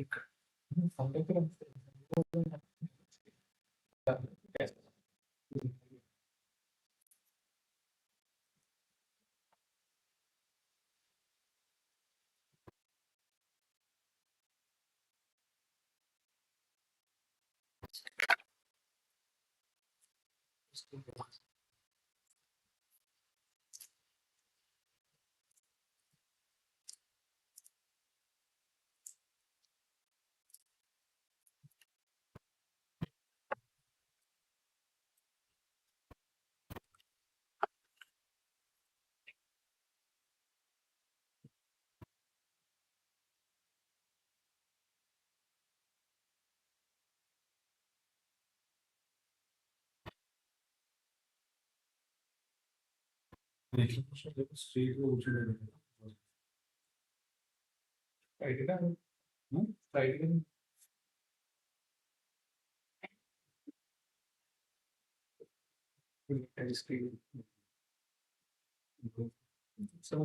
ఇక్కడ సంతకం స్ట్రీట్ లో కూర్చోలేదు రైట్ గా రైట్ గా స్క్రీన్ సో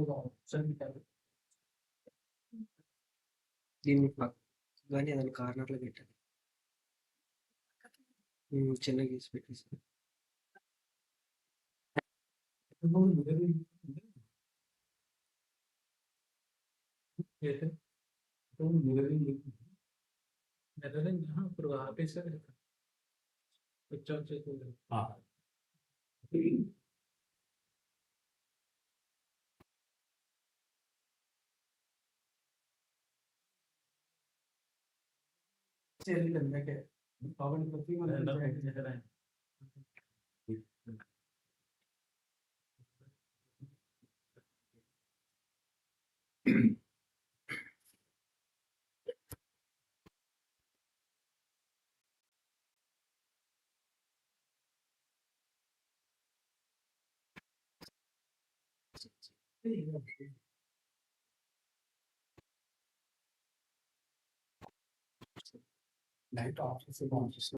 దీన్ని కానీ ఏదైనా కార్నర్లో పెట్టాలి. చిన్నగా గీసి పెట్టేసి ఇప్పుడు ఆపేసారు స్విచ్ ఆఫ్ చేసి లైట్ ఆఫ్ చేసి ఆన్ చేసి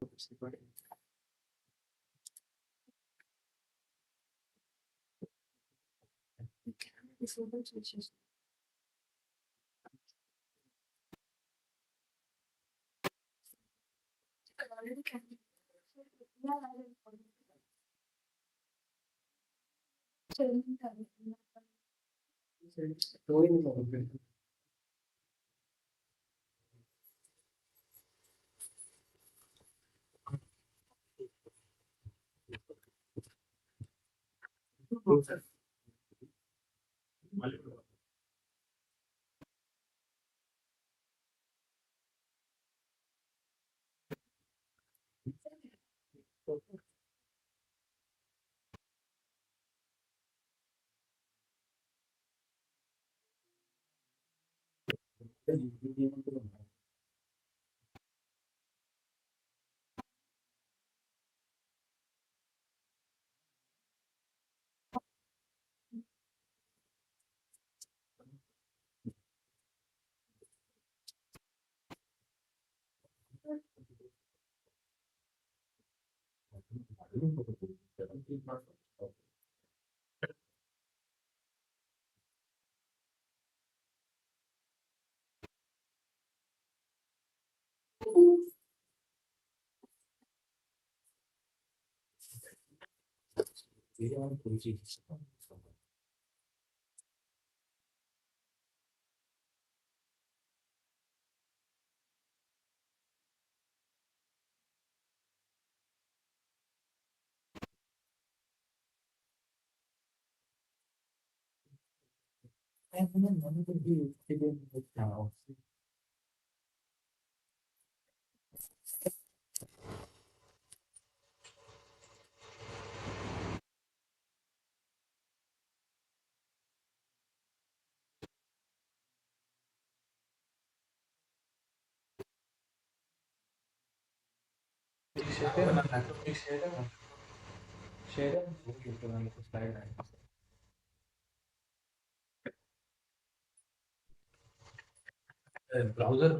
ब्राउजर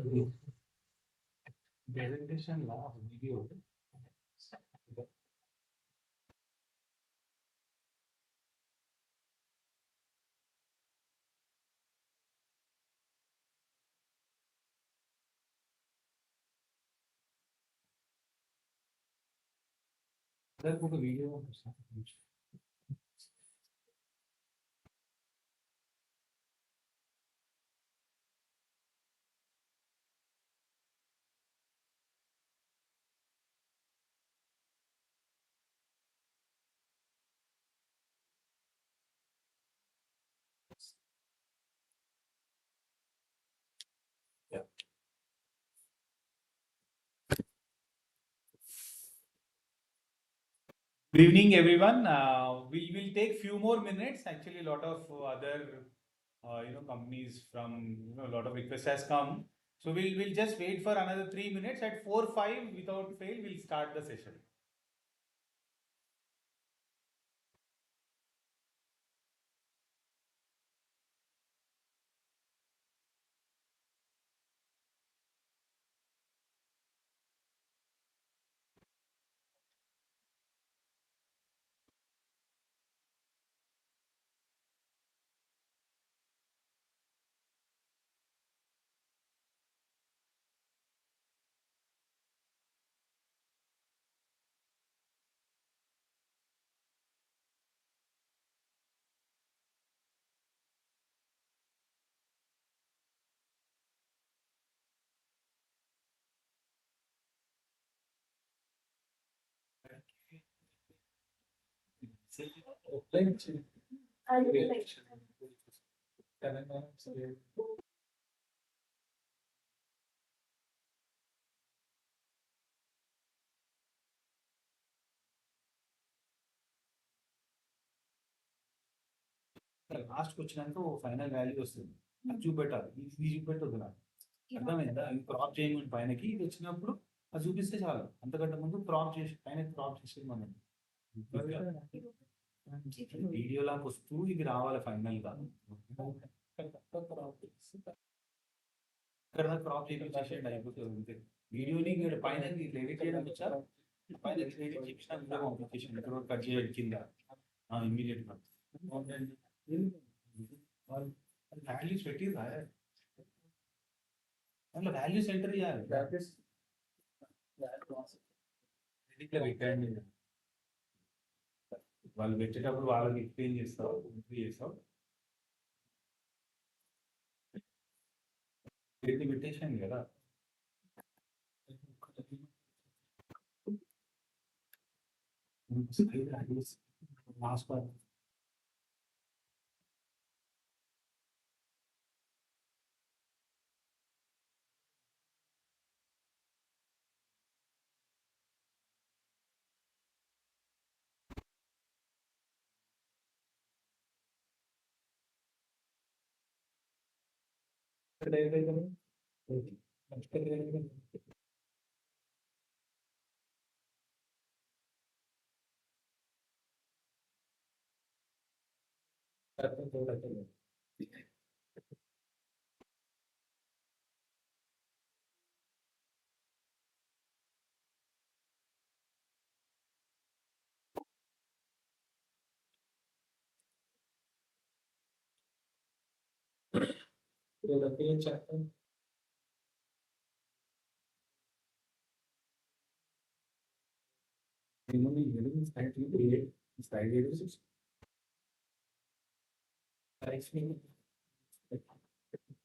प्रेजेंटेशन ला video That book a video. Yeah. Good evening, everyone. We will take few more minutes. Actually, a lot of other companies from a lot of requests has come. So we'll just wait for another 3 minutes. At 4:05, without fail, we'll start the session. Last వచ్చినాక ఓ final value వస్తుంది అది చూపెట్టాలి ఇది చూపెట్టదు నాకు అర్థమైందా ఇది crop చేయమని పైనకి ఇది వచ్చినప్పుడు అది చూపిస్తే చాలు అంతకంటే ముందు క్రాప్ చేసి పైన క్రాప్ చేసేది మనం వీడియో లాగా వస్తూ ఇది రావాలి ఫైనల్ గా ఇక్కడ క్రాప్ చేసేయండి అయిపోతుంది అంతే వీడియోని ఇక్కడ పైన ఎడిట్ చేయడం వచ్చా పైన ఎడిట్ చేసిన వీడియో పంపించేసింది ఇక్కడ కట్ చేయడం కింద ఇమీడియట్ గా వాల్యూస్ పెట్టిరా అందులో వాల్యూస్ ఎంటర్ చేయాలి పెట్టండి వాళ్ళు పెట్టేటప్పుడు వాళ్ళకి ఎక్స్ప్లెయిన్ చేస్తావు చేస్తావు పెట్టేసాను కదా last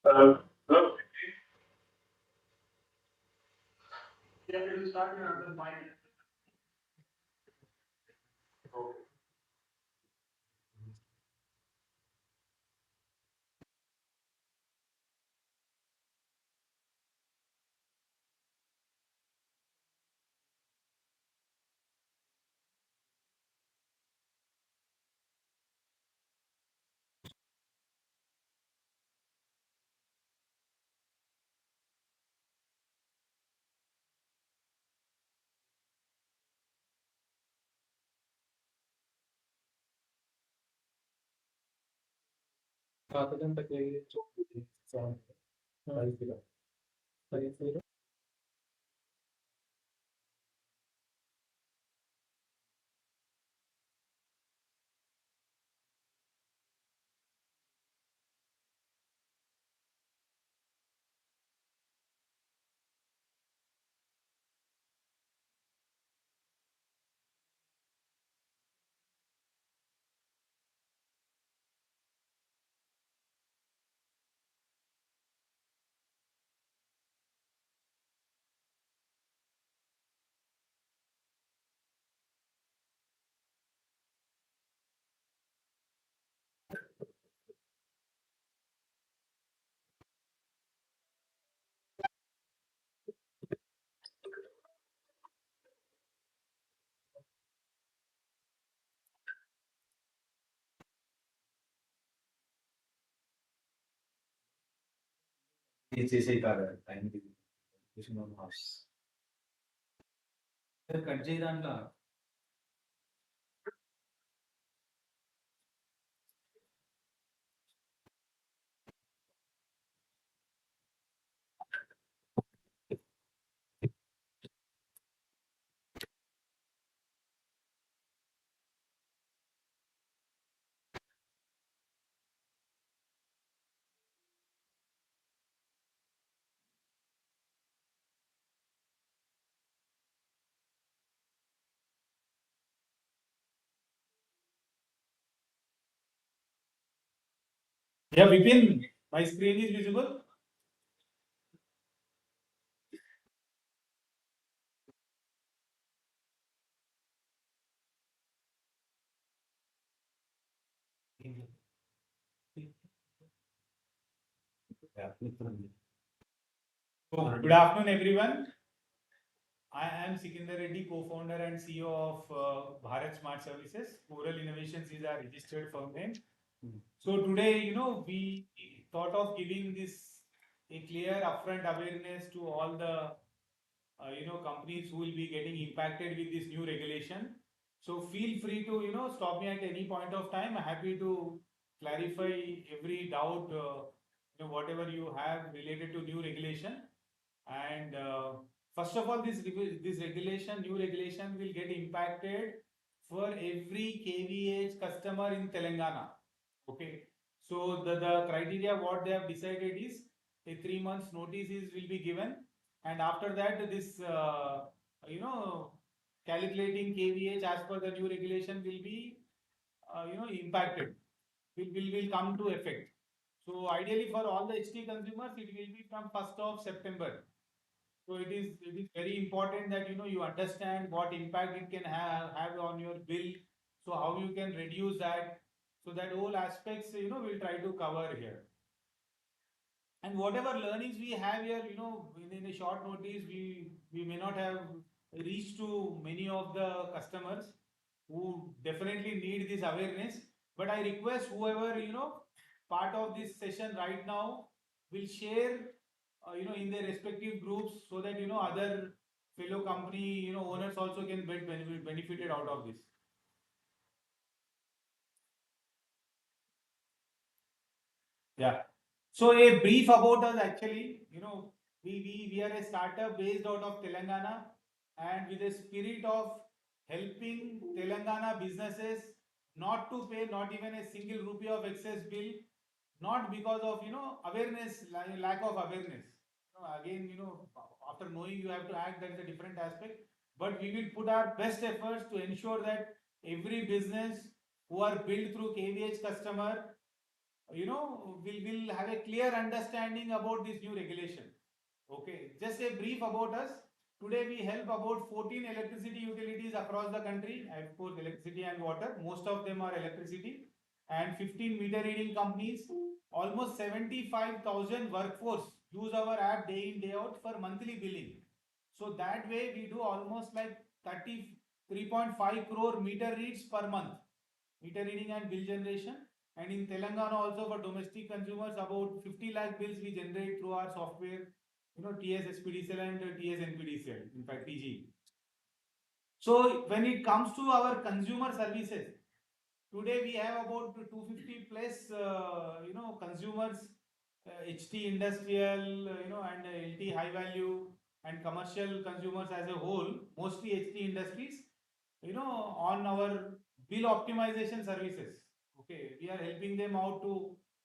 Hello. Yeah, it will start in another 5 minutes. Okay. చేసే కాదు టైం కట్ చేయ దాంట్లో Yeah, Vipin, my screen is visible. So, good afternoon, everyone. I am Sikindar Reddy, co-founder and CEO of Bharat Smart Services. Oral Innovations is our registered firm name. So today, we thought of giving this a clear upfront awareness to all the companies who will be getting impacted with this new regulation. So feel free to stop me at any point of time. I'm happy to clarify every doubt, whatever you have related to new regulation. And first of all, this regulation, new regulation, will get impacted for every kVAh customer in Telangana. Okay, so the criteria what they have decided is a 3 months notice will be given, and after that this you know calculating kVAh as per the new regulation will be impacted, will come to effect. So ideally for all the HT consumers, it will be from 1st of September. So it is very important that you understand what impact it can have on your bill. So how you can reduce that. So that all aspects we'll try to cover here. And whatever learnings we have here, in a short notice, we may not have reached to many of the customers who definitely need this awareness. But I request whoever part of this session right now will share in their respective groups, so that other fellow company owners also can get benefited out of this. Yeah. So a brief about us actually, we are a startup based out of Telangana, and with a spirit of helping Telangana businesses not to pay not even a single rupee of excess bill, not because of awareness, lack of awareness. Again, after knowing you have to act, that is a different aspect. But we will put our best efforts to ensure that every business who are built through kVAh customer will have a clear understanding about this new regulation. Okay, just a brief about us. Today we help about 14 electricity utilities across the country. Of course, electricity and water, most of them are electricity, and 15 meter reading companies. Almost 75,000 workforce use our app day in day out for monthly billing. So that way we do almost like 33.5 crore meter reads per month, meter reading and bill generation. And in Telangana also, for domestic consumers, about 50 lakh bills we generate through our software, TSSPDCL and TSNPDCL, in fact TG. So when it comes to our consumer services, today we have about 250 plus, consumers, HT industrial, and LT high value and commercial consumers as a whole, mostly HT industries, on our bill optimization services. Okay, we are helping them out to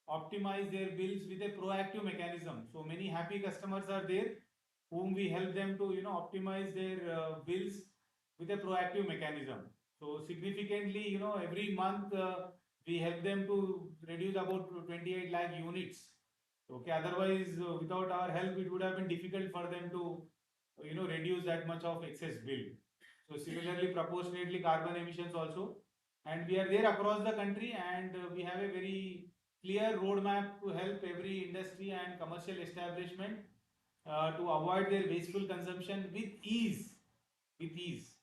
optimize their bills with a proactive mechanism. So many happy customers are there whom we help them to optimize their bills with a proactive mechanism. So significantly, every month we help them to reduce about 28 lakh units. Okay, otherwise without our help, it would have been difficult for them to reduce that much of excess bill. So similarly, proportionately carbon emissions also, and we are there across the country, and we have a very clear roadmap to help every industry and commercial establishment to avoid their wasteful consumption with ease. With ease.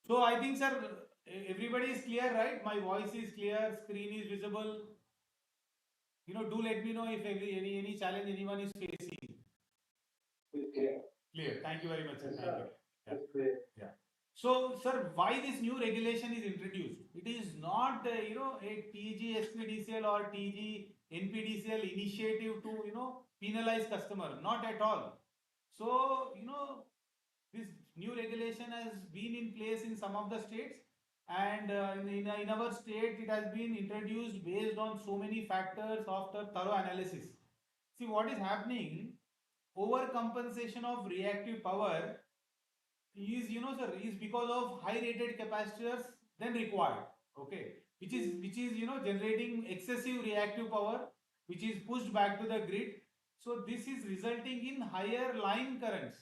So I think, sir, everybody is clear, right? My voice is clear, screen is visible. Do let me know if any challenge anyone is facing. Okay. Clear. Thank you very much, sir. Yes, Thank sir. you. Yeah. It's clear. So, sir, why this new regulation is introduced? It is not, a TGSPDCL or TGNPDCL initiative to, penalize customer. Not at all. So, this new regulation has been in place in some of the states, and in our state it has been introduced based on so many factors after thorough analysis. See what is happening, overcompensation of reactive power is, sir, is because of high rated capacitors than required. Okay, which is generating excessive reactive power, which is pushed back to the grid. So this is resulting in higher line currents,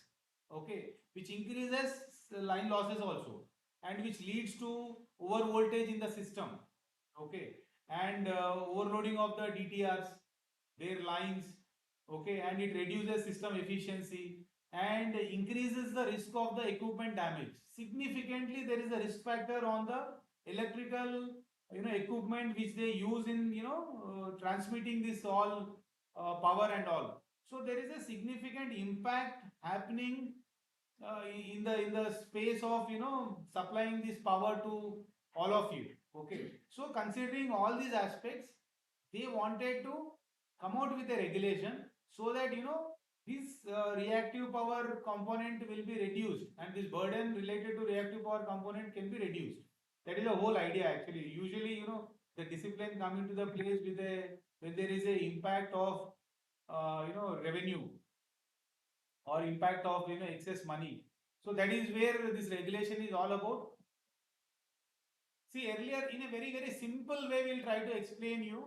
okay, which increases line losses also, and which leads to over voltage in the system. Okay, and overloading of the DTRs, their lines. Okay, and it reduces system efficiency and increases the risk of the equipment damage significantly. There is a risk factor on the electrical equipment which they use in transmitting this all power and all. So there is a significant impact happening in the space of supplying this power to all of you. Okay, so considering all these aspects, they wanted to come out with a regulation so that this reactive power component will be reduced and this burden related to reactive power component can be reduced. That is the whole idea actually. Usually the discipline come into the place with a when there is a impact of revenue or impact of excess money. So that is where this regulation is all about. See, earlier in a very simple way we'll try to explain you.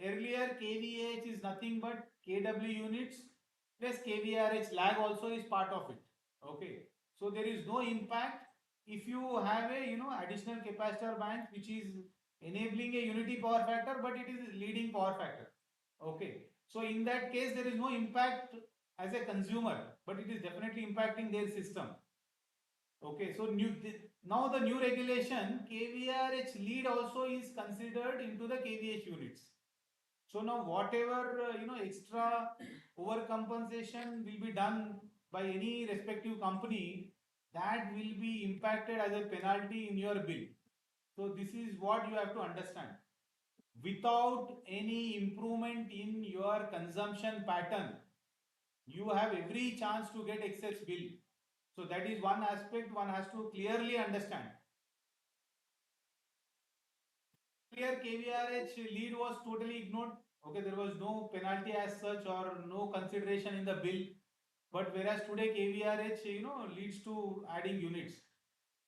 Earlier kVAh is nothing but kW units plus kVRH lag also is part of it. Okay, so there is no impact if you have a additional capacitor bank which is enabling a unity power factor, but it is leading power factor. Okay, so in that case there is no impact as a consumer, but it is definitely impacting their system. Okay, so now the new regulation kVRH lead also is considered into the kVH units. So now whatever extra overcompensation will be done by any respective company, that will be impacted as a penalty in your bill. So this is what you have to understand. Without any improvement in your consumption pattern, you have every chance to get excess bill. So that is one aspect one has to clearly understand. Clear kVRH lead was totally ignored. Okay, there was no penalty as such or no consideration in the bill. But whereas today kVRH leads to adding units.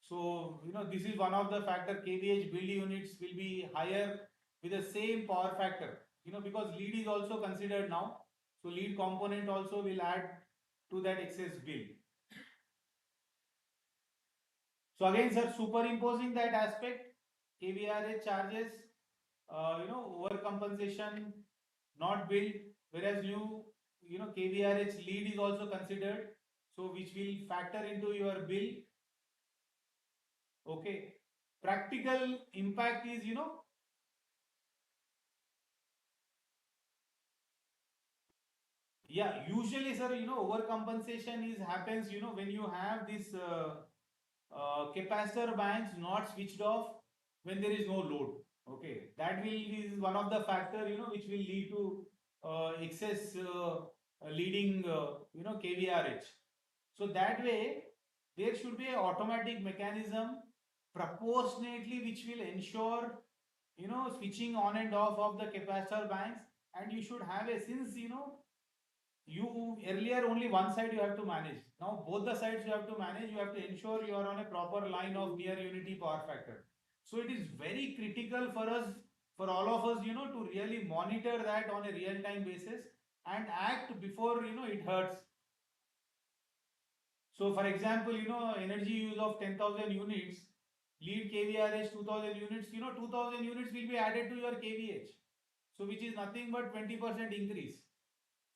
So this is one of the factor. kVH build units will be higher with the same power factor. Because lead is also considered now. So lead component also will add to that excess bill. So again, sir, superimposing that aspect, kVRH charges, overcompensation not billed, whereas kVRH lead is also considered, so which will factor into your bill. Okay, practical impact is yeah, usually sir, overcompensation is happens when you have this capacitor banks not switched off when there is no load. Okay, that will is one of the factor which will lead to excess leading kVRH. So that way there should be an automatic mechanism proportionately which will ensure switching on and off of the capacitor banks, and you should have a since you earlier only one side you have to manage, now both the sides you have to manage, you have to ensure you are on a proper line of near unity power factor. So it is very critical for us, for all of us to really monitor that on a real time basis and act before it hurts. So for example energy use of 10,000 units, lead kVRH 2,000 units, 2,000 units will be added to your kVH, so which is nothing but 20% increase.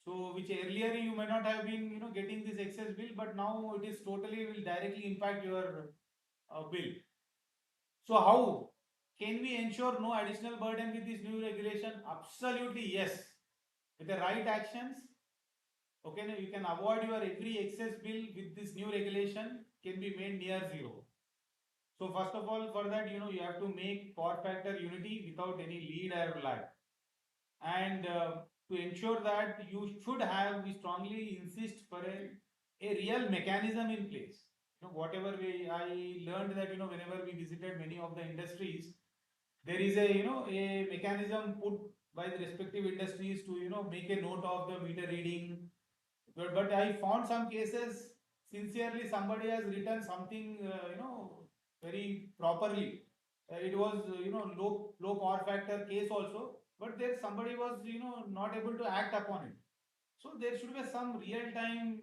So which earlier you may not have been getting this excess bill, but now it is totally will directly impact your bill. So how can we ensure no additional burden with this new regulation? Absolutely yes. With the right actions, okay, now you can avoid your every excess bill with this new regulation can be made near zero. So first of all, for that, you have to make power factor unity without any lead or lag. And to ensure that you should have, we strongly insist for a real mechanism in place. Whatever I learned that, whenever we visited many of the industries, there is a mechanism put by the respective industries to, make a note of the meter reading. But I found some cases, sincerely, somebody has written something, very properly. It was, low power factor case also, but there somebody was, not able to act upon it. So there should be some real time,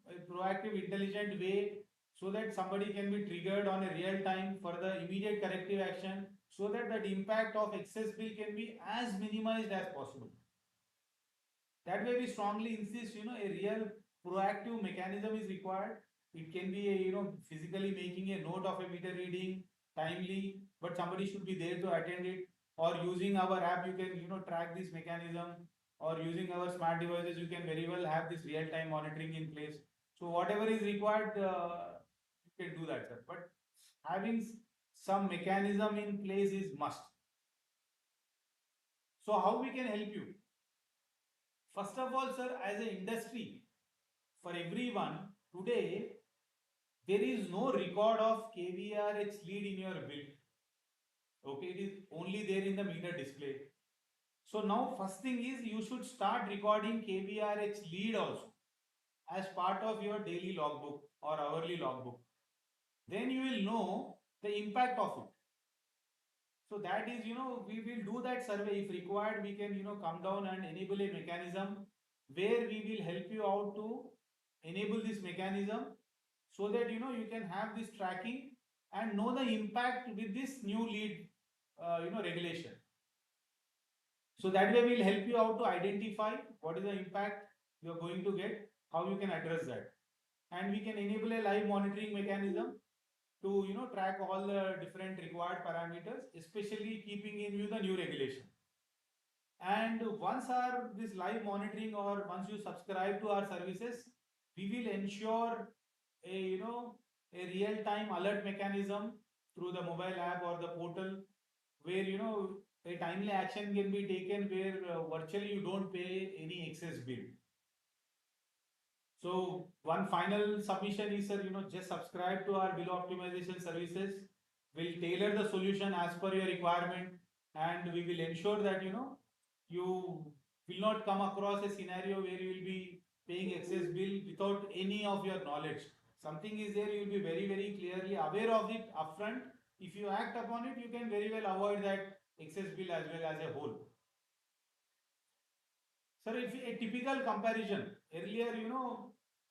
a proactive, intelligent way so that somebody can be triggered on a real time for the immediate corrective action so that that impact of excess bill can be as minimized as possible. That way we strongly insist, a real proactive mechanism is required. It can be a, physically making a note of a meter reading timely, but somebody should be there to attend it, or using our app, you can, track this mechanism, or using our smart devices, you can very well have this real time monitoring in place. So whatever is required, you can do that, sir. But having some mechanism in place is must. So how we can help you? First of all, sir, as an industry, for everyone, today there is no record of kVAh lead in your bill. Okay, it is only there in the meter display. So now first thing is you should start recording kVAh lead also as part of your daily logbook or hourly logbook. Then you will know the impact of it. So that is, we will do that survey. If required, we can, come down and enable a mechanism where we will help you out to enable this mechanism so that, you can have this tracking and know the impact with this new lead, regulation. So that way we'll help you out to identify what is the impact you are going to get, how you can address that. And we can enable a live monitoring mechanism to, track all the different required parameters, especially keeping in view the new regulation. And once our this live monitoring, or once you subscribe to our services, we will ensure a, a real time alert mechanism through the mobile app or the portal, where, a timely action can be taken, where virtually you don't pay any excess bill. So one final submission is, sir, just subscribe to our bill optimization services. We'll tailor the solution as per your requirement, and we will ensure that, you will not come across a scenario where you will be paying excess bill without any of your knowledge. Something is there, you will be very, very clearly aware of it upfront. If you act upon it, you can very well avoid that excess bill as well as a whole. Sir, if a typical comparison, earlier,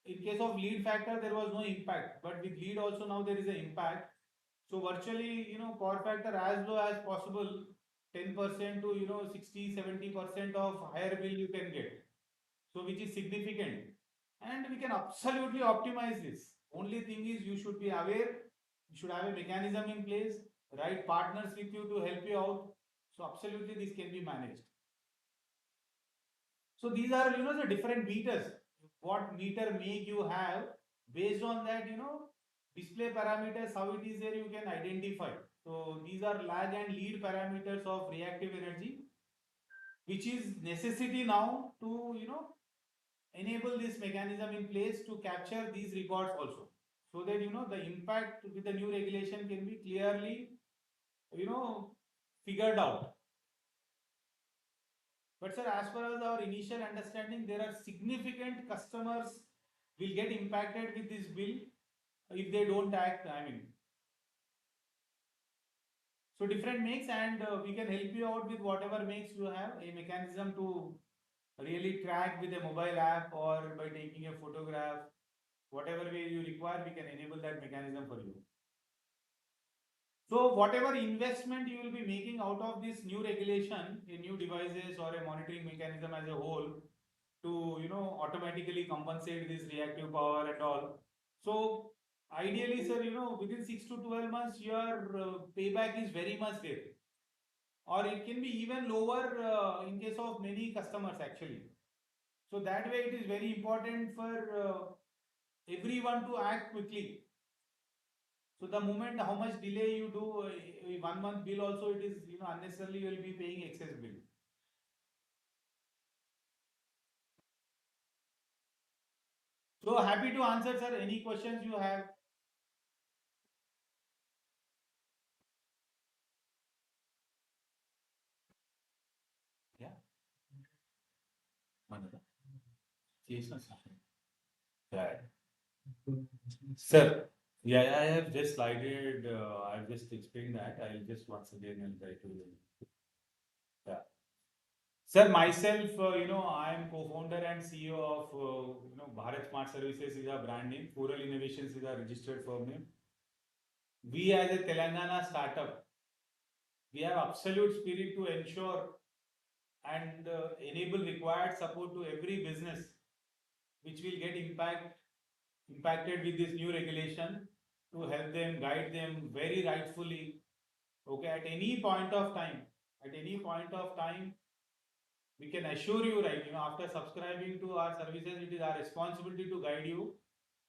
in case of lead factor, there was no impact, but with lead also now there is an impact. So virtually, power factor as low as possible, 10% to, 60-70% of higher bill you can get. So which is significant. And we can absolutely optimize this. Only thing is you should be aware, you should have a mechanism in place, right partners with you to help you out. So absolutely this can be managed. So these are, the different meters. What meter make you have, based on that, display parameters, how it is there, you can identify. So these are lag and lead parameters of reactive energy, which is necessity now to, enable this mechanism in place to capture these records also. So that, the impact with the new regulation can be clearly, figured out. But sir, as far as our initial understanding, there are significant customers will get impacted with this bill if they don't act. I mean, so different makes, and we can help you out with whatever makes you have a mechanism to really track with a mobile app or by taking a photograph. Whatever way you require, we can enable that mechanism for you. So whatever investment you will be making out of this new regulation in new devices or a monitoring mechanism as a whole, to, automatically compensate this reactive power and all. So ideally, sir, within 6 to 12 months, your payback is very much there, or it can be even lower in case of many customers actually. So that way it is very important for everyone to act quickly. So the moment how much delay you do, 1 month bill also it is, unnecessarily you will be paying excess bill. So happy to answer, sir, any questions you have. Yeah. Yes, sir. Yeah. Sir, yeah, I have just slided, I've just explained that. I'll just once again and try to. Yeah. Sir, myself, I am co-founder and CEO of, Bharat Smart Services is a brand name. Coral Innovations is a registered firm name. We as a Telangana startup, we have absolute spirit to ensure and enable required support to every business which will get impacted with this new regulation to help them, guide them very rightfully. Okay, at any point of time, we can assure you, right, after subscribing to our services, it is our responsibility to guide you.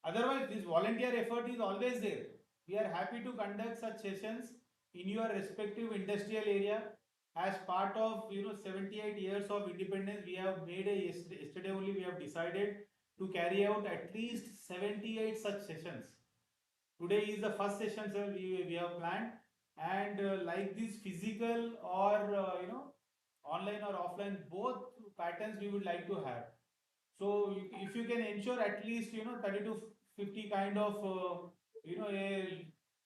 Otherwise, this volunteer effort is always there. We are happy to conduct such sessions in your respective industrial area. As part of 78 years of independence, we have made a yesterday only we have decided to carry out at least 78 such sessions. Today is the first session, sir. We have planned, and like this physical or online or offline, both patterns we would like to have. So if you can ensure at least 30 to 50 kind of a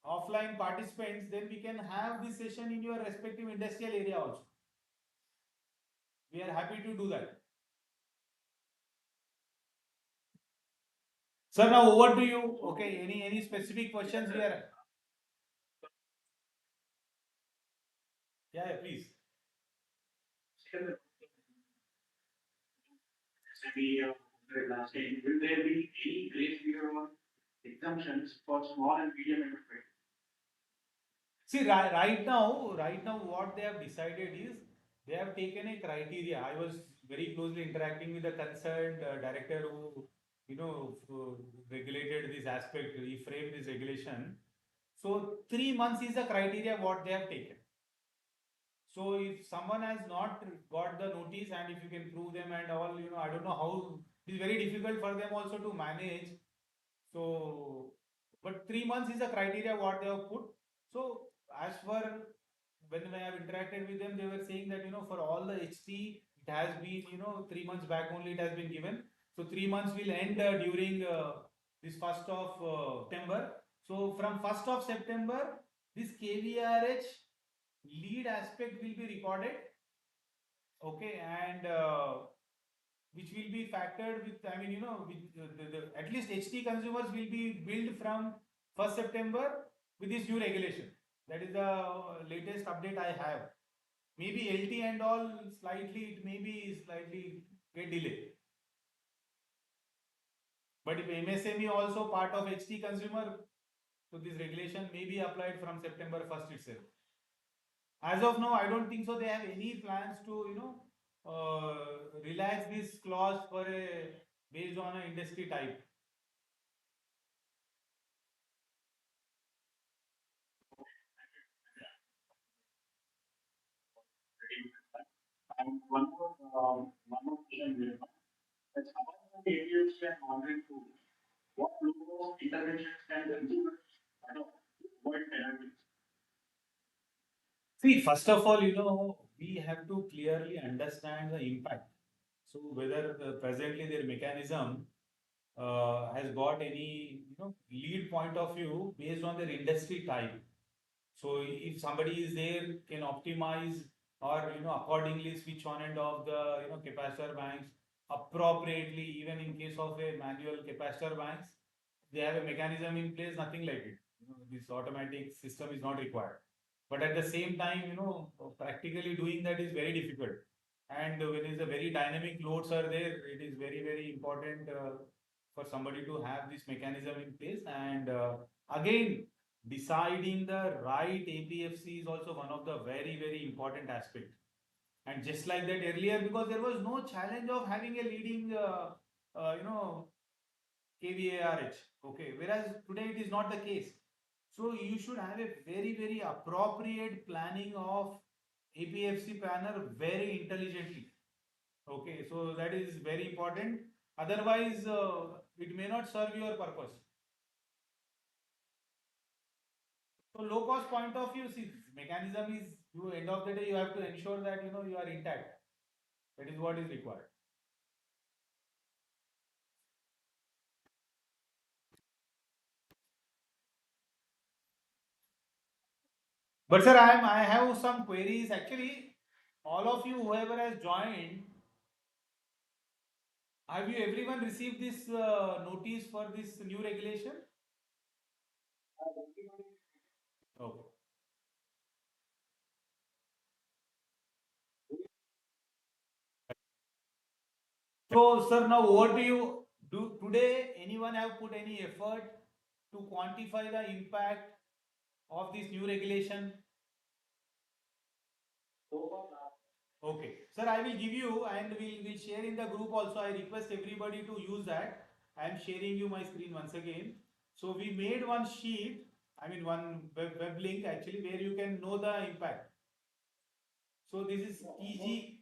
offline participants, then we can have this session in your respective industrial area also. We are happy to do that. Sir, now over to you. Okay, any specific questions we are? Yeah, please. Maybe last time, will there be any grace period or exemptions for small and medium enterprise? See, right now, what they have decided is they have taken a criteria. I was very closely interacting with the concerned director who, regulated this aspect, he framed this regulation. So 3 months is the criteria what they have taken. So if someone has not got the notice and if you can prove them and all, I don't know how, it is very difficult for them also to manage. So, but 3 months is the criteria what they have put. So as for when I have interacted with them, they were saying that for all the HT, it has been 3 months back only it has been given. So 3 months will end during this 1st of September. So from 1st of September, this kVAh lead aspect will be recorded. Okay, and which will be factored with, I mean, with at least HT consumers will be billed from 1st September with this new regulation. That is the latest update I have. Maybe LT and all slightly, it may be slightly get delayed. But if MSME also part of HT consumer, so this regulation may be applied from September 1st itself. As of now, I don't think so. They have any plans to, relax this clause for a based on an industry type. And one more question here. That's how the areas can monitoring tools. What local interventions can consumers avoid penalties? See, first of all, we have to clearly understand the impact. So whether presently their mechanism has got any, lead point of view based on their industry type. So if somebody is there, can optimize or accordingly switch on and off the capacitor banks appropriately, even in case of a manual capacitor banks, they have a mechanism in place, nothing like it. This automatic system is not required. But at the same time, practically doing that is very difficult. And when it's a very dynamic loads are there, it is very, very important for somebody to have this mechanism in place. And again, deciding the right APFC is also one of the very, very important aspect. And just like that earlier, because there was no challenge of having a leading, kVARH. Okay, whereas today it is not the case. So you should have a very, very appropriate planning of APFC panel very intelligently. Okay, so that is very important. Otherwise, it may not serve your purpose. So low cost point of view, see, mechanism is, you end of the day, you have to ensure that you are intact. That is what is required. But sir, I have some queries. Actually, all of you, whoever has joined, have you everyone received this notice for this new regulation? Okay. So, sir, now what do you do today? Anyone have put any effort to quantify the impact of this new regulation? Okay, sir, I will give you and we'll share in the group also. I request everybody to use that. I am sharing you my screen once again. So we made one sheet, I mean one web link actually where you can know the impact. So this is TG.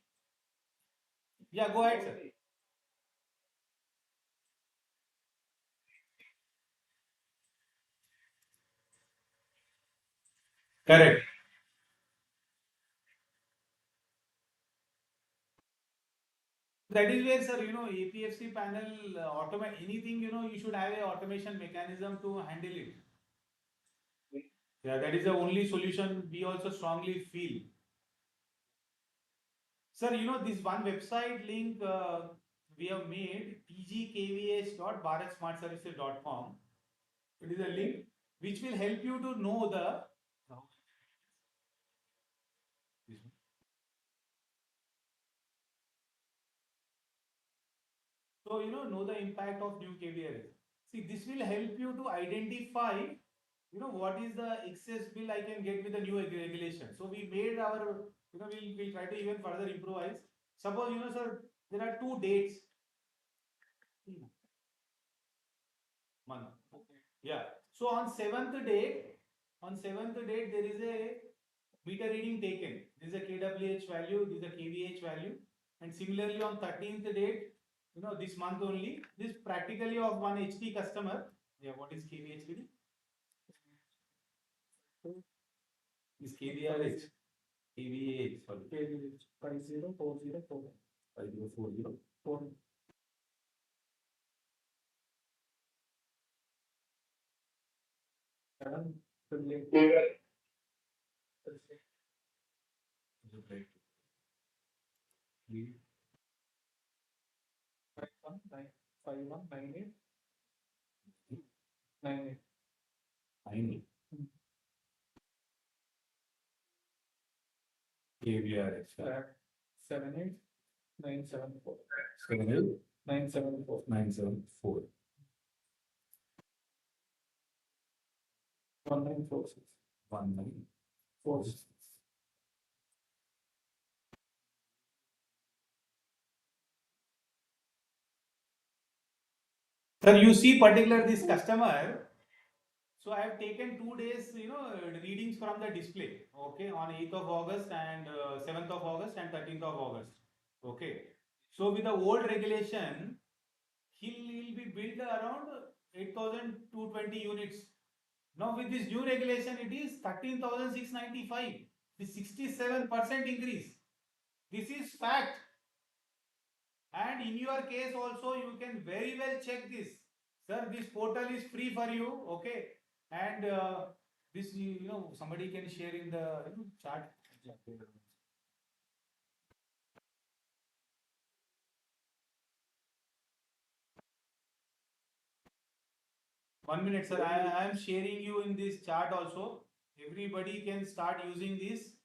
Yeah, go ahead, sir. Correct. That is where, sir, APFC panel automate anything, you should have a automation mechanism to handle it. Yeah, that is the only solution we also strongly feel. Sir, this one website link we have made tgkvah.bharatsmartservices.com. It is a link which will help you to know the. So, know the impact of new kVAH. See, this will help you to identify, what is the excess bill I can get with the new regulation. So, we made our, we'll try to even further improvise. Suppose, sir, there are two dates. Month. Yeah. So, on seventh date, there is a meter reading taken. This is a kWh value, this is a kVH value. And similarly, on 13th date, this month only, this practically of one HT customer. Yeah, what is kVH reading? Is kVRH. kVH, sorry. kVAH 50404. 5040. Five one nine eight 98. kVRH. 78974. 974. 974. 1946. 1946. Sir, you see particular this customer. So I have taken 2 days, readings from the display. Okay, on 8th of August and 7th of August and 13th of August. Okay. So with the old regulation, he'll be billed around 8,220 units. Now with this new regulation, it is 13,695. The 67% increase. This is fact. And in your case also, you can very well check this. Sir, this portal is free for you, okay? And this, somebody can share in the chat. 1 minute, sir. I am sharing you in this chart also. Everybody can start using this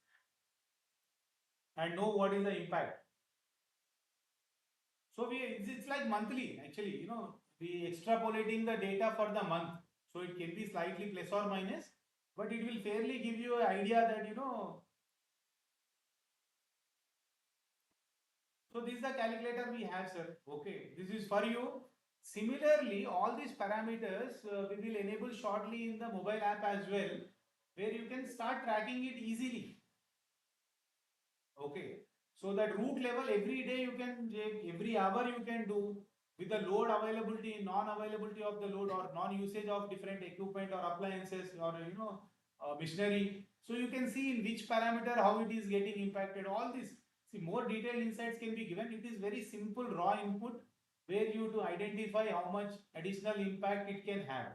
and know what is the impact. So it's like monthly actually, we extrapolating the data for the month. So it can be slightly plus or minus, but it will fairly give you an idea that, So this is the calculator we have, sir. Okay, this is for you. Similarly, all these parameters we will enable shortly in the mobile app as well, where you can start tracking it easily. Okay, so that route level every day you can check, every hour you can do with the load availability, non-availability of the load or non-usage of different equipment or appliances or machinery. So you can see in which parameter how it is getting impacted. All this, see, more detailed insights can be given. It is very simple raw input where you to identify how much additional impact it can have.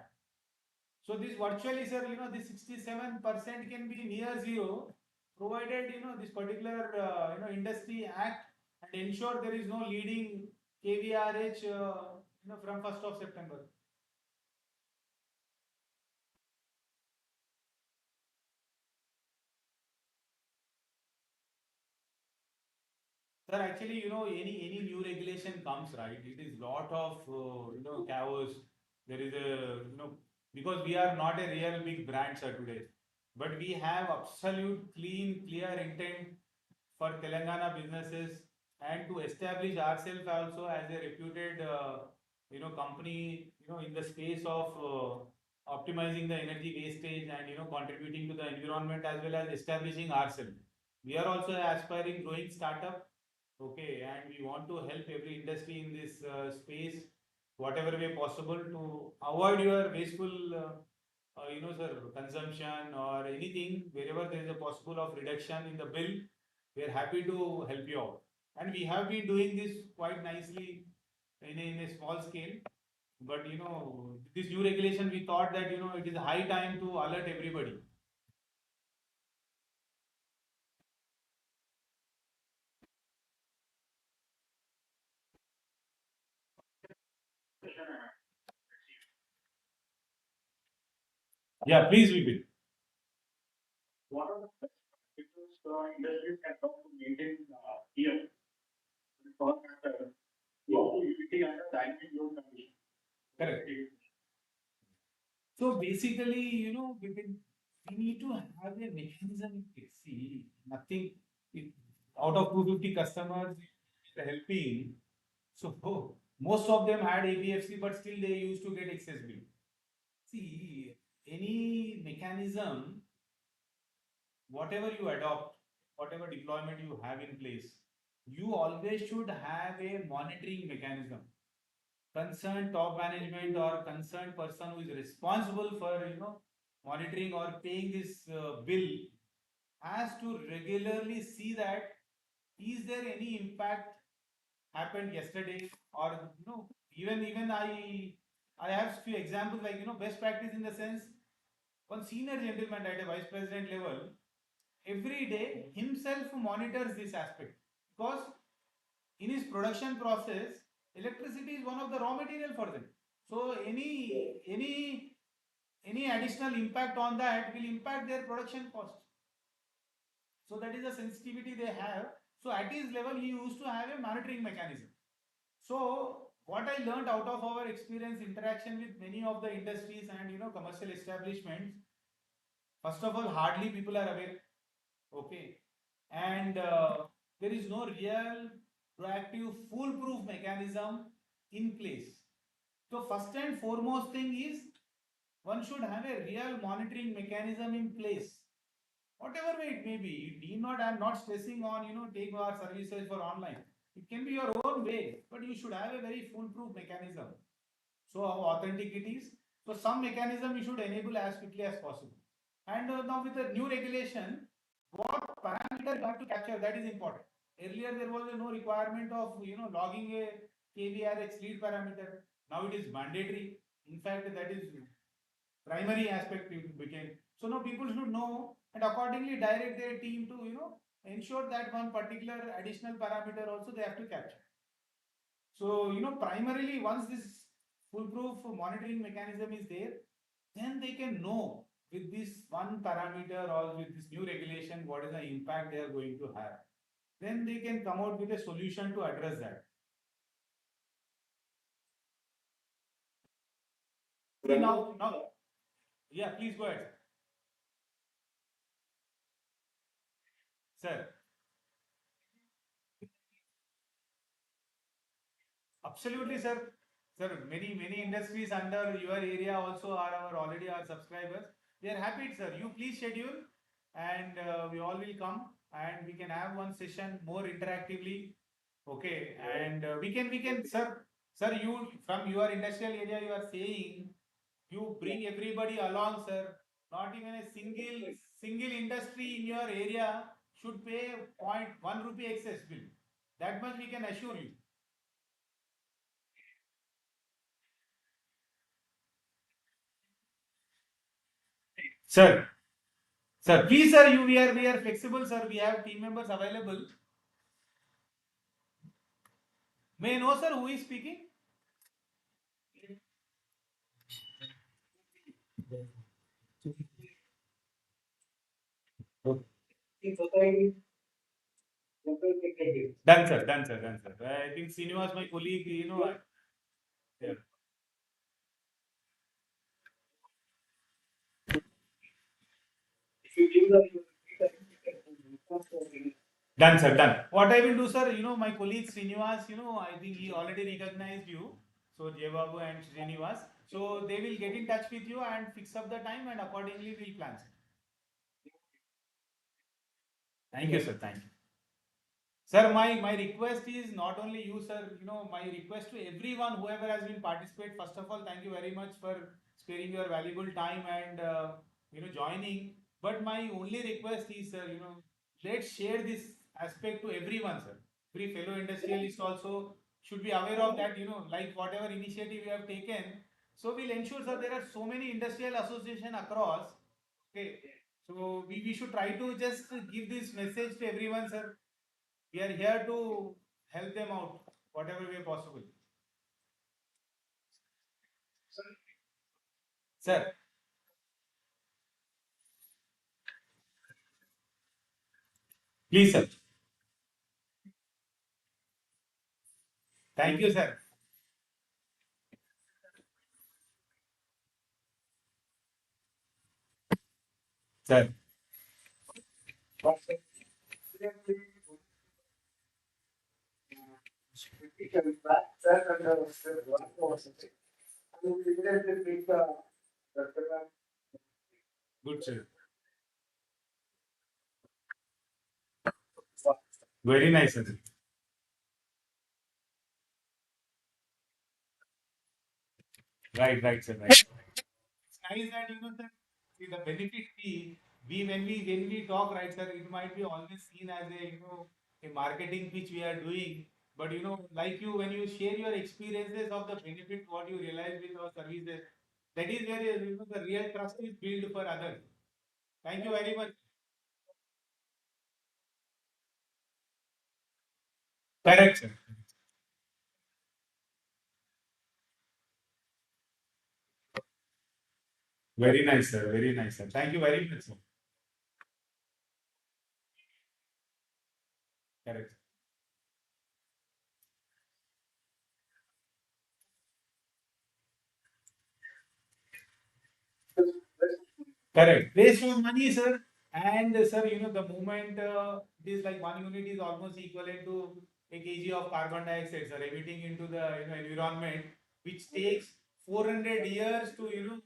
So this virtually, sir, this 67% can be near zero, provided this particular industry act and ensure there is no leading kVAh from 1st of September. Sir, actually, any new regulation comes, right? It is lot of chaos. There is a because we are not a real big brand, sir, today, but we have absolute clear intent for Telangana businesses and to establish ourselves also as a reputed company in the space of optimizing the energy wastage and contributing to the environment as well as establishing ourselves. We are also an aspiring growing startup. Okay, and we want to help every industry in this space, whatever way possible, to avoid your wasteful, sir, consumption or anything. Wherever there is a possible of reduction in the bill, we are happy to help you out. And we have been doing this quite nicely in a small scale. But this new regulation, we thought that it is high time to alert everybody. Yeah, please, we will. What are the best practices industries can talk to maintain here? For that, utility under dynamic load condition. Correct. So basically, we need to have a mechanism in place. See, nothing it, out of 250 customers helping. So most of them had ABFC, but still they used to get excess bill. See, any mechanism, whatever you adopt, whatever deployment you have in place, you always should have a monitoring mechanism. Concerned top management or concerned person who is responsible for monitoring or paying this bill has to regularly see that is there any impact happened yesterday or even I have few examples like best practice in the sense one senior gentleman at a vice president level every day himself monitors this aspect because in his production process electricity is one of the raw material for them. So any additional impact on that will impact their production cost. So that is the sensitivity they have. So at his level he used to have a monitoring mechanism. So what I learned out of our experience interaction with many of the industries and commercial establishments, first of all hardly people are aware. Okay, and there is no real proactive foolproof mechanism in place. So first and foremost thing is one should have a real monitoring mechanism in place, whatever way it may be. You need not, I'm not stressing on take our services for online, it can be your own way, but you should have a very foolproof mechanism. So how authentic it is, so some mechanism you should enable as quickly as possible. And now with the new regulation, what parameter you have to capture, that is important. Earlier there was no requirement of logging a kVAh lead parameter. Now it is mandatory. In fact, that is primary aspect it became. So now people should know and accordingly direct their team to ensure that one particular additional parameter also they have to capture. So primarily once this foolproof monitoring mechanism is there, then they can know with this one parameter or with this new regulation what is the impact they are going to have. Then they can come out with a solution to address that. Now, yeah, please go ahead, sir. Absolutely, sir. Sir, many industries under your area also are already our subscribers. They are happy, sir. You please schedule, and we all will come, and we can have one session more interactively. Okay, and we can, sir, you from your industrial area, you are saying you bring everybody along, sir. Not even a single industry in your area should pay point 1 rupee excess bill. That much we can assure you. Sir, sir, please, sir, we are flexible, sir. We have team members available. May I know, sir, who is speaking? Done, sir. Done, sir. Done, sir. I think Srinivas, my colleague, yeah. If you give the Done, sir. Done. What I will do, sir, my colleague Srinivas, I think he already recognized you. So, Jebabu and Srinivas. So, they will get in touch with you and fix up the time, and accordingly we'll plan, sir. Thank you, sir. Thank you. Sir, my request is not only you, sir, my request to everyone, whoever has been participate, first of all, thank you very much for sparing your valuable time and, joining. But my only request is, sir, let's share this aspect to everyone, sir. Every fellow industrialist also should be aware of that, like whatever initiative you have taken. So we'll ensure, sir, there are so many industrial association across. Okay. So we should try to just give this message to everyone, sir. We are here to help them out, whatever way possible. Sir, please, sir. Thank you, sir. Sir, good, sir. Very nice, sir. Right, sir. Right. It's nice that sir. See the benefit we when we talk, right, sir. It might be always seen as a marketing which we are doing, but like when you share your experiences of the benefit what you realize with our services, that is where the real trust is built for others. Thank you very much. Correct, sir. Very nice, sir. Very nice, sir. Thank you very much, sir. Correct. Correct. Waste of money, sir. And sir, the moment it is like 1 unit is almost equivalent to a kg of carbon dioxide, sir, emitting into the environment, which takes 400 years to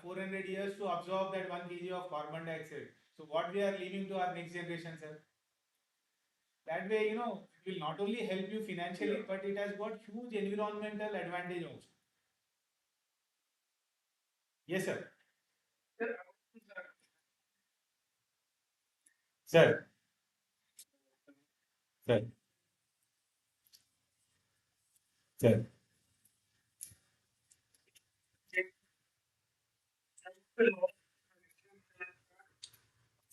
400 years to absorb that 1 kg of carbon dioxide. So what we are leaving to our next generation, sir? That way, it will not only help you financially, but it has got huge environmental advantage also. Yes, sir. Sir, sir, sir.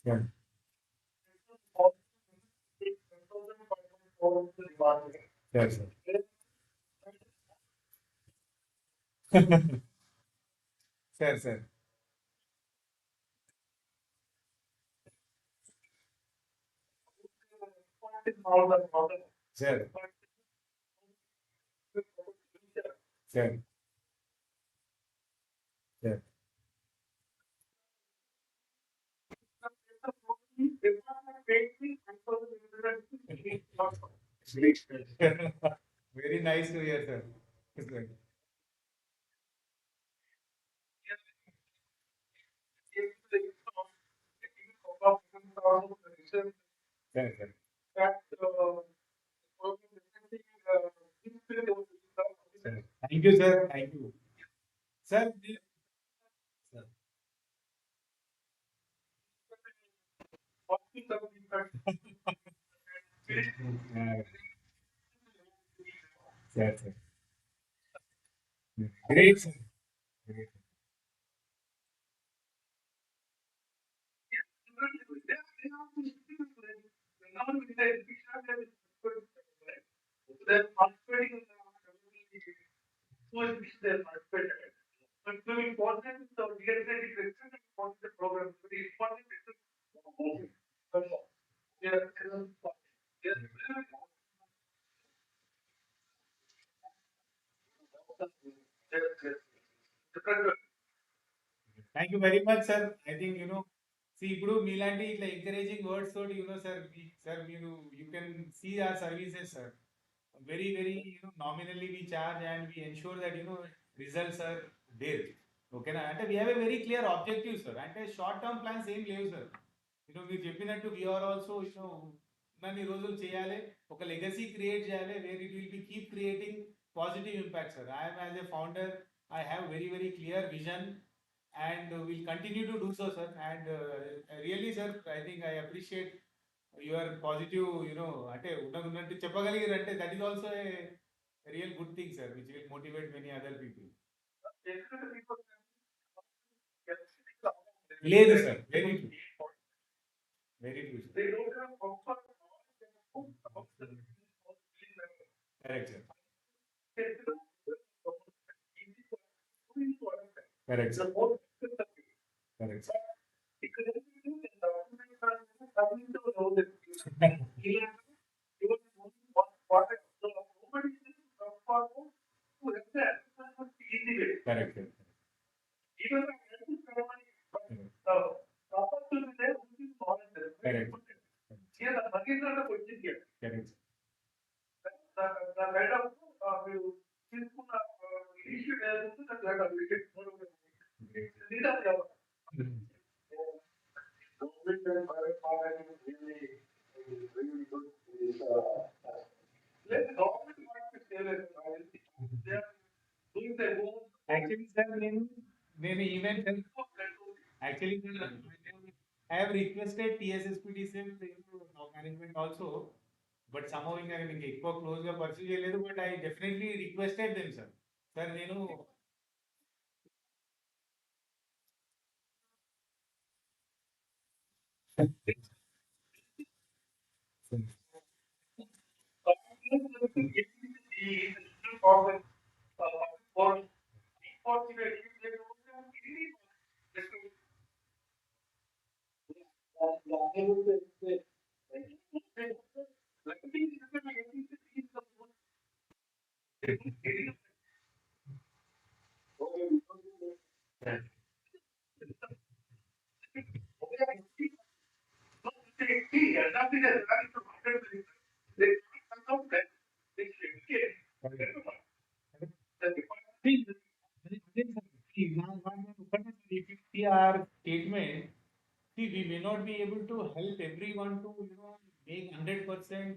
Yeah. Yes, sir. Sir, sir, sir, sir, sir. Very nice to hear, sir. It's good. Sir, sir. Sir. Thank you, sir. Thank you. Sir, sir. Sir, sir. Great, sir. Great. Thank you very much, sir. I think, see, ఇప్పుడు మీలాంటి ఇట్లా encouraging words తోటి, sir, sir, you can see our services, sir. Very, very, nominally we charge and we ensure that, results are there. Okay, na? And we have a very clear objective, sir. And short term plans ఏం లేవు, sir. మీరు చెప్పినట్టు we are also, ఉన్నన్ని రోజులు చేయాలి, ఒక legacy create చేయాలి, where it will be keep creating positive impact, sir. I am as a founder, I have very, very clear vision and will continue to do so, sir. And really, sir, I think I appreciate your positive, అంటే ఉన్నట్టు చెప్పగలిగారు అంటే that is also a real good thing, sir, which will motivate many other people. లేదు, sir. Very true. Very true, sir. Correct, sir. Correct, sir. Correct, sir. Correct, sir. Correct. Correct. Actually, sir, నేను even actually, sir, I have requested TSSPDCL management also, but somehow ఇంకా నేను ఇంకా ఎక్కువ close గా pursue చేయలేదు, but I definitely requested them, sir. Sir నేను if you see our statement, see, we may not be able to help everyone to, make 100%,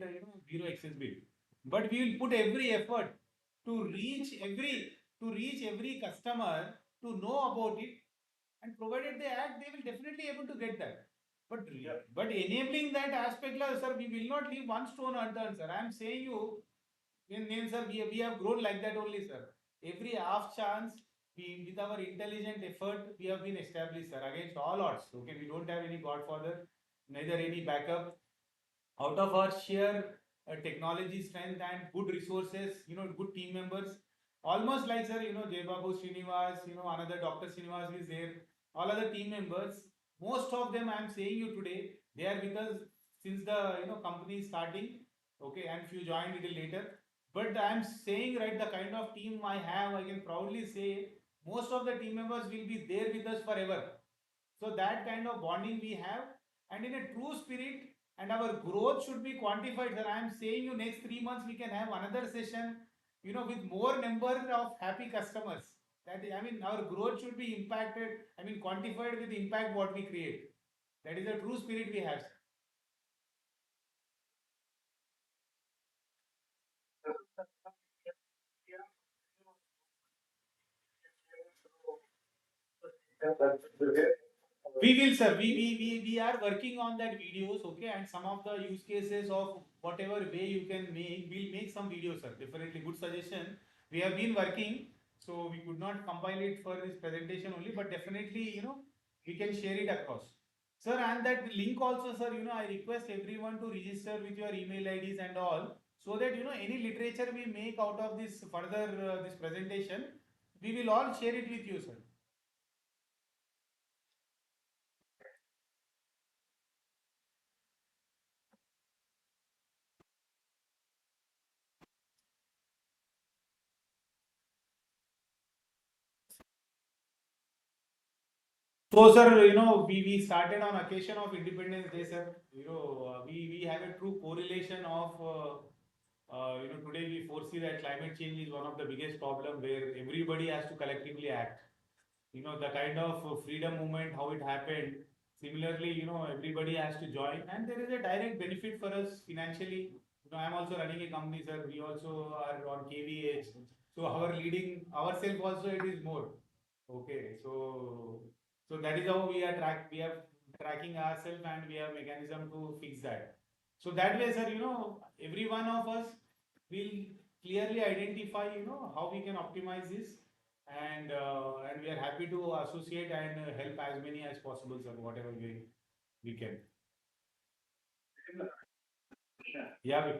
zero excess bill. But we will put every effort to reach every customer to know about it, and provided they act, they will definitely able to get that. But enabling that aspect, sir, we will not leave one stone unturned, sir. I am saying you, sir, we have grown like that only, sir. Every half chance, with our intelligent effort, we have been established, sir, against all odds. Okay, we don't have any godfather, neither any backup. Out of our sheer technology strength and good resources, good team members, almost like, sir, Jay Babu Srinivas, another Dr. Srinivas is there, all other team members, most of them, I am saying you today, they are with us since the, company is starting, okay, and few joined little later. But I am saying, right, the kind of team I have, I can proudly say most of the team members will be there with us forever. So that kind of bonding we have, and in a true spirit, and our growth should be quantified, sir. I am saying you next 3 months we can have another session with more number of happy customers. That I mean, our growth should be impacted. I mean, quantified with the impact what we create. That is the true spirit we have. We will, sir. We are working on that videos, okay, and some of the use cases of whatever way you can make, we'll make some videos, sir. Definitely good suggestion. We have been working, so we could not compile it for this presentation only, but definitely, we can share it across. Sir, and that link also, sir, I request everyone to register with your email IDs and all, so that, any literature we make out of this further, this presentation, we will all share it with you, sir. So, sir, we started on occasion of Independence Day, sir. We have a true correlation of, today we foresee that climate change is one of the biggest problem where everybody has to collectively act. The kind of freedom movement, how it happened. Similarly, everybody has to join, and there is a direct benefit for us financially. I'm also running a company, sir. We also are on kVAh. So our leading ourselves also it is more. Okay, so that is how we are tracking ourselves and we have mechanism to fix that. So that way, sir, every one of us will clearly identify, how we can optimize this, and we are happy to associate and help as many as possible, sir, whatever we can. Yeah,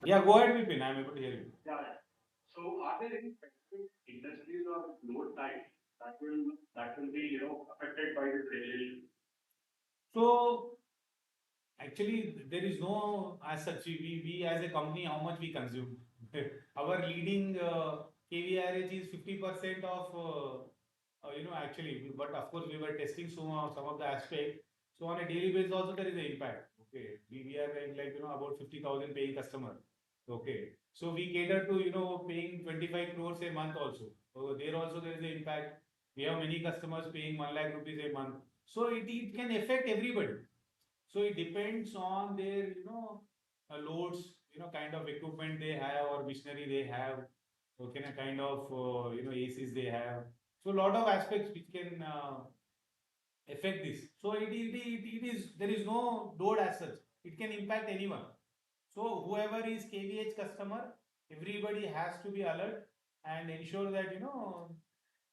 yeah, go ahead, Vipin. I'm able to hear you. Yeah. So are there any specific industries or load types that will be affected by this regulation? So actually, there is no as such. We as a company, how much we consume. Our leading kVAh is 50% of, actually, but of course, we were testing some of the aspect. So on a daily basis, also there is an impact. Okay, we are like, about 50,000 paying customer. Okay, so we cater to, paying 25 crores a month also. So there also there is an impact. We have many customers paying 1 lakh rupees a month. So it can affect everybody. So it depends on their, loads, kind of equipment they have or machinery they have, okay, kind of, ACs they have. So a lot of aspects which can affect this. So it is, there is no load as such. It can impact anyone. So whoever is kVH customer, everybody has to be alert and ensure that,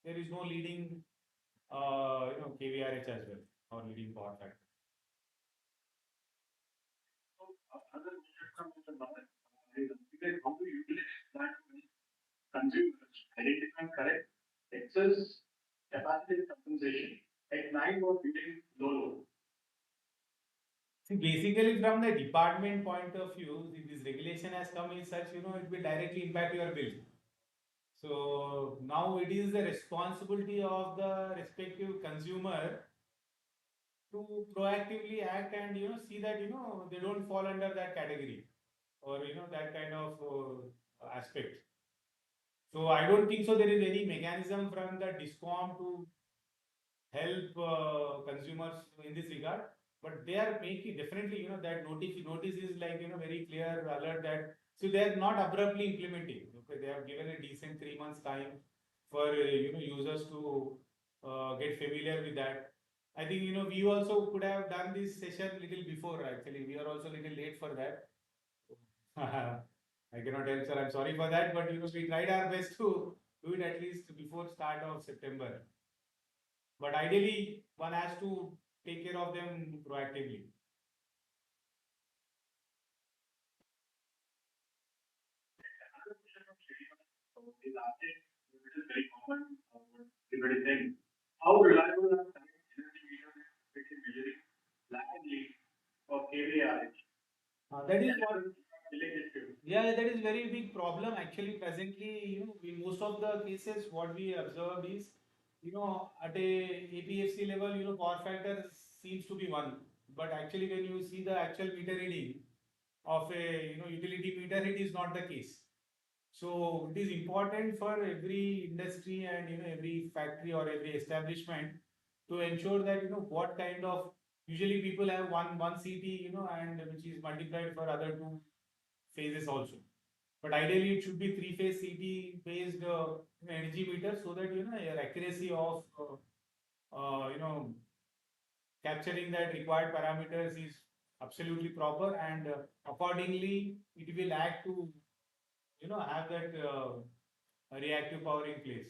there is no leading, kVRH as well or leading power factor. So other from the knowledge, how to utilize that consumers identify correct excess capacity compensation at night or during low load. See, basically from the department point of view, this regulation has come in such, it will directly impact your bill. So now it is the responsibility of the respective consumer to proactively act and, see that, they don't fall under that category or, that kind of aspect. So I don't think so there is any mechanism from the DISCOM to help consumers in this regard, but they are making definitely, that notice is like, very clear alert that, so they are not abruptly implementing. Okay, they have given a decent 3 months time for, users to get familiar with that. I think, we also could have done this session little before. Actually, we are also little late for that. I cannot help, sir. I'm sorry for that, but, we tried our best to do it at least before start of September. But ideally, one has to take care of them proactively. Another question from Srinivas is asking, which is very common, everybody think, how reliable are current energy meters in measuring lag and leak of kVAh? That is what. Billing issue. Yeah, that is very big problem. Actually, presently, in most of the cases, what we observed is, at a APFC level, power factor seems to be one, but actually when you see the actual meter reading of a utility meter, it is not the case. So it is important for every industry and every factory or every establishment to ensure that what kind of, usually people have one CT and which is multiplied for other two phases also. But ideally it should be three-phase CT based energy meter, so that your accuracy of capturing that required parameters is absolutely proper, and accordingly it will act to have that reactive power in place.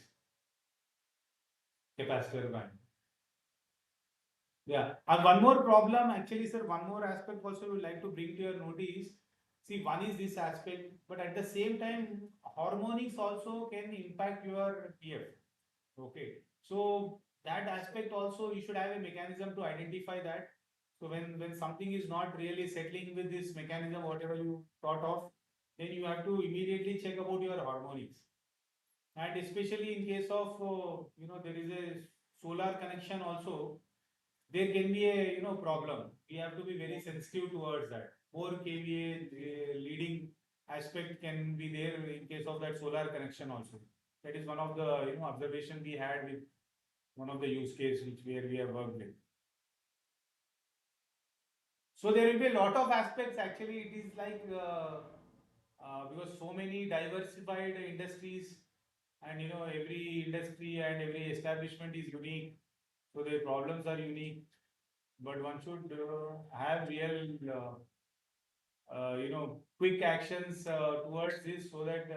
Capacitor band. Yeah. And one more problem, actually, sir, one more aspect also we would like to bring to your notice. See, one is this aspect, but at the same time, harmonics also can impact your PF. Okay. So that aspect also, you should have a mechanism to identify that. So when something is not really settling with this mechanism, whatever you thought of, then you have to immediately check about your harmonics. And especially in case of there is a solar connection also, there can be a problem. We have to be very sensitive towards that. More kVA leading aspect can be there in case of that solar connection also. That is one of the observation we had with one of the use case where we have worked with. So there will be a lot of aspects. Actually, it is like because so many diversified industries, and every industry and every establishment is unique, so their problems are unique. But one should have real quick actions towards this, so that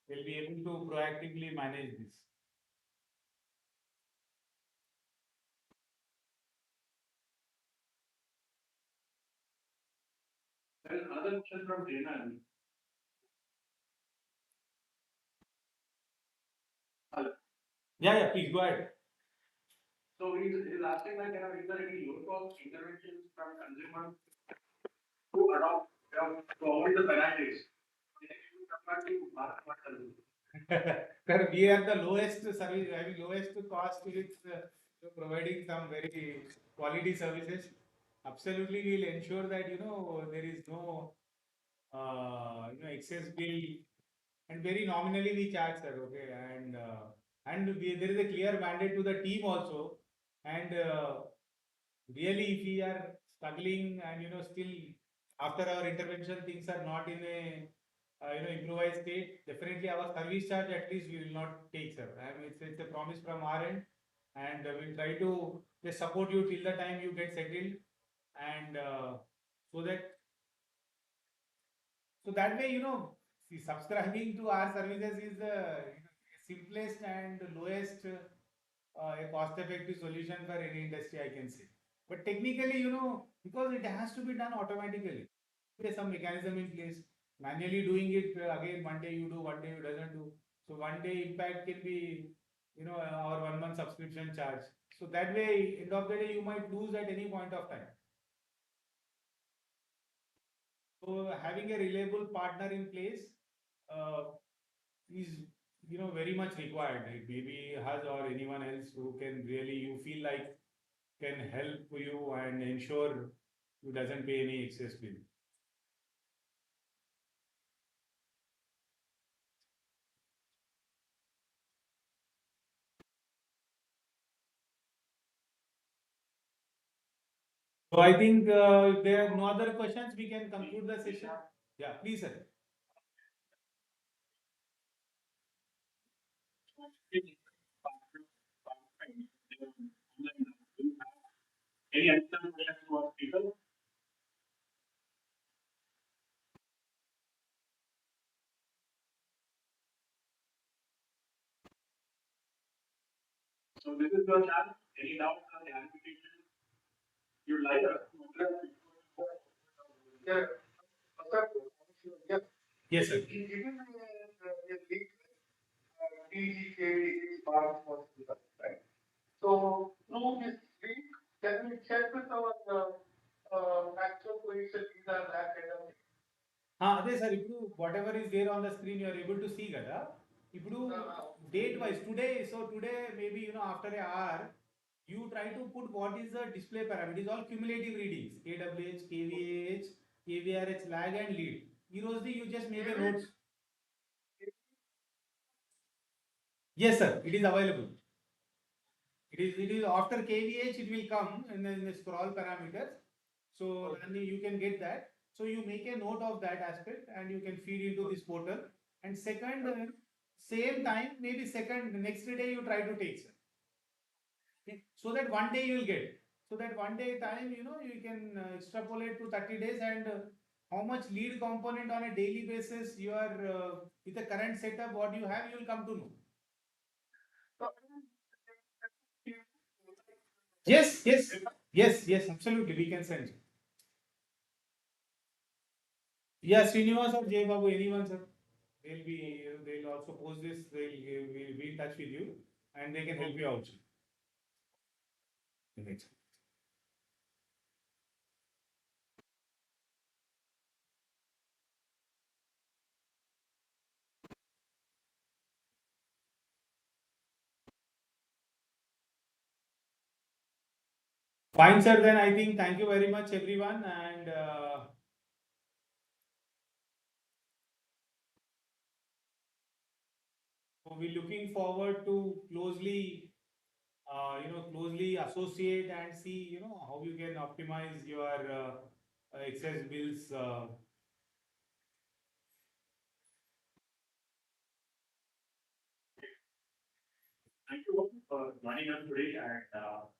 we'll be able to proactively manage this. Then another question from Janan. Yeah, please go ahead. So he's asking like, is there any low cost interventions from consumers to adopt to avoid the penalties? Compared to Bharat Smart Services. Sir, we are the lowest service, having lowest cost with providing some very quality services. Absolutely, we will ensure that there is no excess bill, and very nominally we charge, sir. Okay, and there is a clear mandate to the team also, and really if we are struggling and still after our intervention things are not in a improvised state, definitely our service charge at least we will not take, sir. I mean, it's a promise from our end, and we'll try to just support you till the time you get settled, and so that way, see, subscribing to our services is the simplest and lowest a cost-effective solution for any industry, I can say. But technically, because it has to be done automatically, there's some mechanism in place. Manually doing it again, one day you do, one day you doesn't do. So one day impact can be, our 1 month subscription charge. So that way, end of the day, you might lose at any point of time. So having a reliable partner in place uh, is very much required. Like maybe us or anyone else who can really you feel like can help you and ensure you doesn't pay any excess bill. So I think if there are no other questions, we can conclude the session. Yeah, please, sir. Any additional questions to our people? So this is your chance. Any doubts or clarification you'd like us to address? Yeah. Yes, sir. Given a big TGKD Bharat Smart Services, right? So through this link, can we check with our actual position these are that kind of thing? అదే sir ఇప్పుడు whatever is there on the screen you are able to see కదా ఇప్పుడు date wise today, so today maybe after a hour you try to put what is the display parameter. It is all cumulative readings: kWh, kVAh, kVRH, lag, and lead. Erosely, you just make a notes. Yes, sir. It is available. It is after kVH. It will come in the scroll parameters. So and you can get that. So you make a note of that aspect and you can feed into this portal. And second, same time, maybe second next day you try to take, sir. Okay. So that one day you will get. So that one day time, you can extrapolate to 30 days, and how much lead component on a daily basis you are with the current setup, what you have, you will come to know. Yes, yes, yes, absolutely. We can send. Yeah, Srinivas or Jay Babu, anyone, sir. They'll also post this. Will be in touch with you, and they can help you out. Right. Fine, sir. Then I think thank you very much, everyone, and so we're looking forward to closely associate and see, how you can optimize your excess bills. Thank you all for joining us today and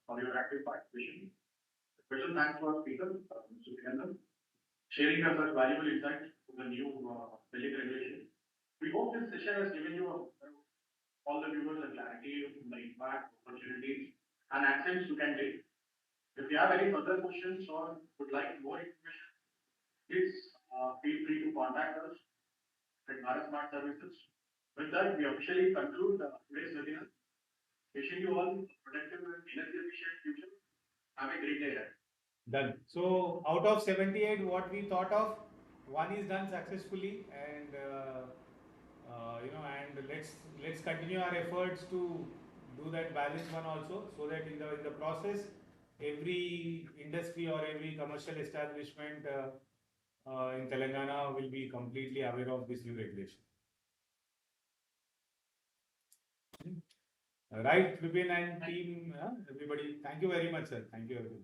for your active participation. Special thanks to our speaker, Mr. Virendra, sharing us such valuable insights to the new building regulation. We hope this session has given you all the viewers a clarity of the impact, opportunities, and actions you can take. If you have any further questions or would like more information, please feel free to contact us at Bharat Smart Services. With that, we officially conclude today's webinar. Wishing you all a productive and energy efficient future. Have a great day ahead. Done. So out of 78, what we thought of, one is done successfully, and and let's continue our efforts to do that balance one also, so that in the process, every industry or every commercial establishment in Telangana will be completely aware of this new regulation. Right, Vipin and team, everybody. Thank you very much, sir. Thank you, everyone.